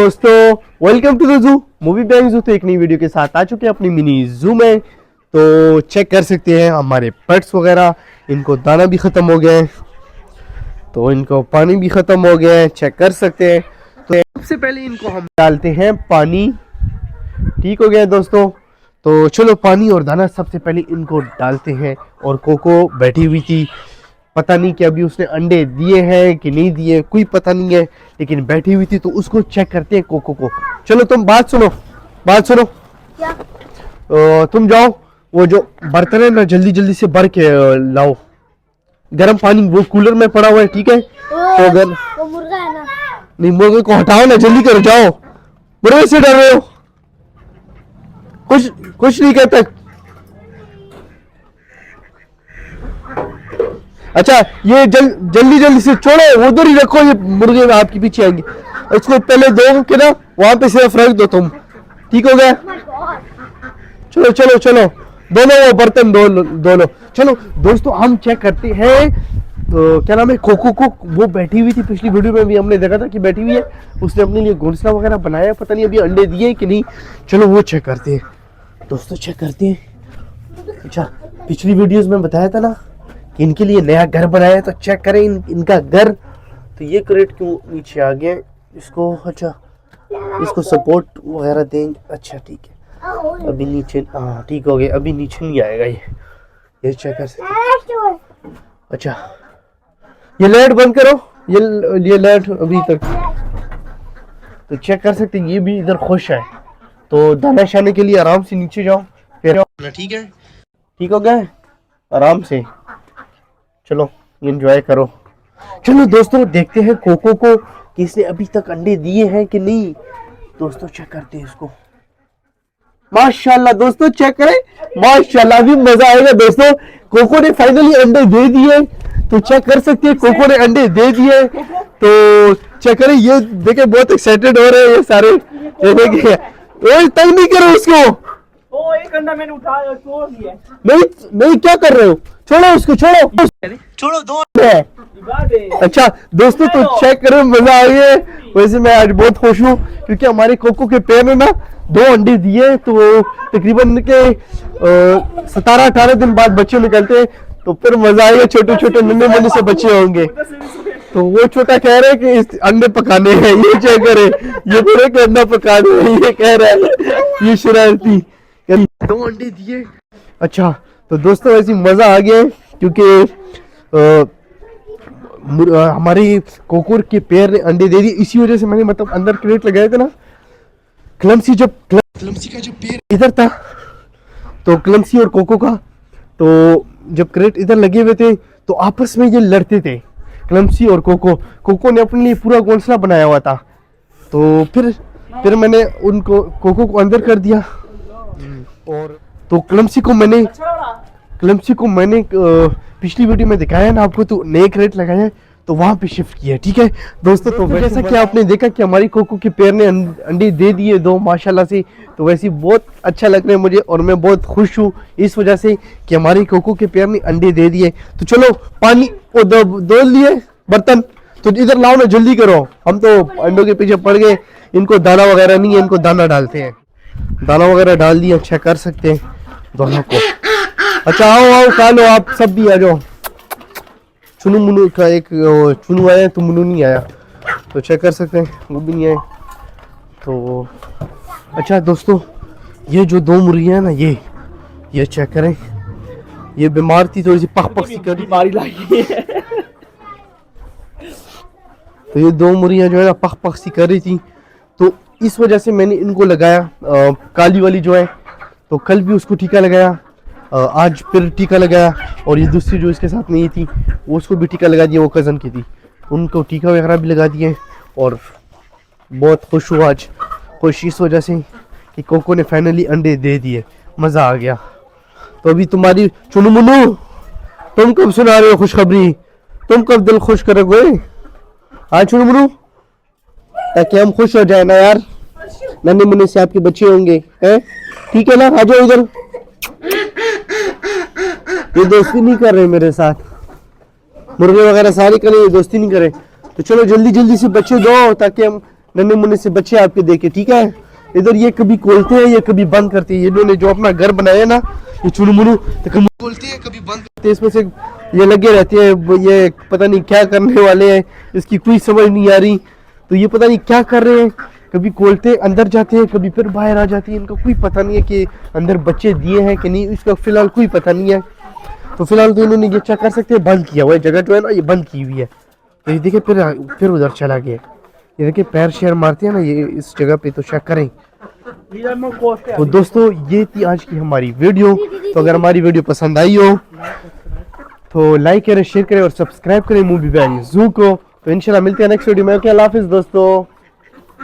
दोस्तों, welcome to the zoo movie bank zoo. तो एक नई वीडियो के साथ आ चुके हैं अपनी मिनी जू में। तो चेक कर सकते हैं हमारे पेट्स वगैरह, इनको दाना भी ख़त्म हो गया है, तो इनको पानी भी ख़त्म हो गया है, चेक कर सकते हैं। तो सबसे पहले इनको हम डालते हैं पानी। ठीक हो गया दोस्तों, तो चलो पानी और दाना सबसे पहले इनको डालते हैं। और कोको बैठी हुई थी, पता नहीं कि अभी उसने अंडे दिए हैं कि नहीं दिए, कोई पता नहीं है, लेकिन बैठी हुई थी, तो उसको चेक करते हैं कोको को। चलो तुम बात सुनो क्या? तुम जाओ, वो जो बर्तन है ना जल्दी जल्दी से भर के लाओ, गर्म पानी वो कूलर में पड़ा हुआ है, ठीक है? तो अगर वो मुर्गा है ना, नहीं, मुर्गे को हटाओ ना, जल्दी करो, जाओ। मुर्गे से डर रहे हो? कुछ नहीं कहते। अच्छा, ये जल्दी से छोड़ो, उधर ही रखो, ये मुर्गे आपके पीछे आएंगे। इसको पहले दो के ना वहां पे सिर्फ रख दो तुम, ठीक हो गया? चलो दोनों वो बर्तन दो लो। चलो दोस्तों, हम चेक करते हैं। तो क्या नाम है, कोको को वो बैठी हुई थी, पिछली वीडियो में भी हमने देखा था कि बैठी हुई है, उसने अपने लिए घोंसला वगैरह बनाया, पता नहीं अभी अंडे दिए कि नहीं। चलो वो चेक करते हैं दोस्तों, चेक करते हैं। अच्छा, पिछली वीडियोस में बताया था ना कि इनके लिए नया घर बनाया है, तो चेक करें इनका घर। तो ये क्रेट क्यों नीचे आ गया इसको? अच्छा, इसको सपोर्ट वगैरह देंगे। अच्छा ठीक है, अभी नीचे, हाँ ठीक हो गया, अभी नीचे नहीं आएगा ये चेक कर सकते। अच्छा, ये लाइट बंद करो, ये लाइट अभी तक, तो चेक कर सकते हैं ये भी इधर खुश है। तो दाना शाने के लिए आराम से नीचे जाओ, फिर ठीक है, ठीक हो गया, आराम से चलो एंजॉय करो। चलो दोस्तों, देखते हैं कोको को कि इसने अभी तक अंडे दिए हैं कि नहीं। दोस्तों चेक करते हैं इसको। माशाल्लाह दोस्तों, चेक करें, माशाल्लाह, अभी मजा आएगा दोस्तों। कोको ने फाइनली अंडे दे दिए, तो चेक कर सकते हैं कोको ने अंडे दे दिए। तो चेक करें, ये देखे बहुत एक्साइटेड हो रहे हैं ये सारे। ये देखिए, तंग नहीं करो उसको। एक अंडा मैंने उठाया तोड़ दिया। नहीं क्या कर रहे हो? छोड़ो उसको, छोड़ो दो है। अच्छा दोस्तों, तो चेक करो, मजा आ गया। वैसे मैं आज बहुत खुश हूँ क्योंकि हमारे कोको के पैर में ना 2 अंडे दिए, तो तकरीबन के 17-18 दिन बाद बच्चे निकलते हैं, तो फिर मजा आएगा। छोटे छोटे नन्हे मुन्ने से बच्चे होंगे। तो वो छोटा कह रहे हैं कि इस अंडे पकाने हैं, ये चेक करे, ये बोले कि अंडा पकाने हैं, ये कह रहा है, ये शरारती। 2 अंडे दिए। अच्छा, तो दोस्तों ऐसी मजा आ गया क्योंकि हमारी कोकुर के पैर ने अंडे दे दिए। इसी वजह से मैंने मतलब अंदर क्रेट लगाए थे ना, क्लमसी का जो पैर इधर था, तो क्लमसी और कोको का, तो जब क्रेट इधर लगे हुए थे तो आपस में ये लड़ते थे, क्लमसी और कोको ने अपने लिए पूरा घोंसला बनाया हुआ था। तो फिर मैंने उनको कोको को अंदर कर दिया, और तो क्लमसी को मैंने पिछली वीडियो में दिखाया ना आपको, तो नए क्रेट लगाए हैं, तो वहां पे शिफ्ट किया। ठीक है दोस्तों, तो जैसा कि आपने देखा कि हमारी कोको के पैर ने अंडे दे दिए 2 माशाल्लाह से। तो वैसे बहुत अच्छा लग रहा है मुझे, और मैं बहुत खुश हूँ इस वजह से कि हमारी कोको के पैर ने अंडे दे दिए। तो चलो पानी दो लिए बर्तन, तो इधर लाओ ना, जल्दी करो, हम तो अंडों के पीछे पड़ गए। इनको दाना वगैरह नहीं है, इनको दाना डालते हैं, दाना वगैरह डाल दिया, अच्छा कर सकते हैं दोनों को। अच्छा आओ खा लो, आप सब भी आ जाओ। चुनू मुनू का एक चुनू आया, तो मुनू नहीं आया, तो चेक कर सकते हैं, वो भी नहीं आए। तो अच्छा दोस्तों, ये जो 2 मुर्गियां ना, ये चेक करें, ये बीमार थी, थोड़ी सी पक सी कर बीमारी लगी है। तो ये 2 मुर्गियां जो है ना पक सी कर रही थी, तो इस वजह से मैंने इनको लगाया। काली वाली जो है, तो कल भी उसको टीका लगाया, आज फिर टीका लगाया, और ये दूसरी जो इसके साथ नहीं थी वो उसको भी टीका लगा दिया, वो कज़न की थी, उनको टीका वगैरह भी लगा दिए। और बहुत खुश हुआ आज, खुश इस वजह से कि कोको ने फाइनली अंडे दे दिए, मज़ा आ गया। तो अभी तुम्हारी चुनू मुनू, तुम कब सुना रहे हो खुशखबरी? तुम कब दिल खुश करोगे आज चुनू मुनू, ताकि हम खुश हो जाए ना यार, नन्हे मुन्ने से आपके बच्चे होंगे, हैं? ठीक है ना, आ जाओ इधर। ये दोस्ती नहीं कर रहे मेरे साथ, मुर्गे वगैरह सारे करे, ये दोस्ती नहीं करे। तो चलो जल्दी से बच्चे दो, ताकि हम नन्हे मुन्ने से बच्चे आपके देखे, ठीक है। इधर ये कभी खोलते हैं, ये कभी बंद करते हैं। ये इन्होंने जो अपना घर बनाया ना, ये चुनु मुनु, तो कभी खोलते हैं कभी बंद करते हैं। इसमें से ये लगे रहते हैं, ये पता नहीं क्या करने वाले हैं, इसकी कोई समझ नहीं आ रही। तो ये पता नहीं क्या कर रहे हैं, कभी खोलते अंदर जाते हैं, कभी फिर बाहर आ जाती है। इनका कोई पता नहीं है कि अंदर बच्चे दिए हैं कि नहीं, इसका फिलहाल कोई पता नहीं है। तो फिलहाल तो इन्होंने ये चेक कर सकते हैं, बंद किया हुआ है, जगह जो है ना ये बंद की हुई है। तो ये देखिए फिर उधर चला गया। ये देखिए पैर शेयर मारते हैं ना ये इस जगह पे, तो चेक करें। तो दोस्तों ये थी आज की हमारी वीडियो। तो अगर हमारी वीडियो पसंद आई हो तो लाइक करें, शेयर करें और सब्सक्राइब करें मूवी बैन जू को। तो इंशाल्लाह मिलते हैं नेक्स्ट वीडियो में। ओके, अल्लाह हाफिज़ दोस्तों।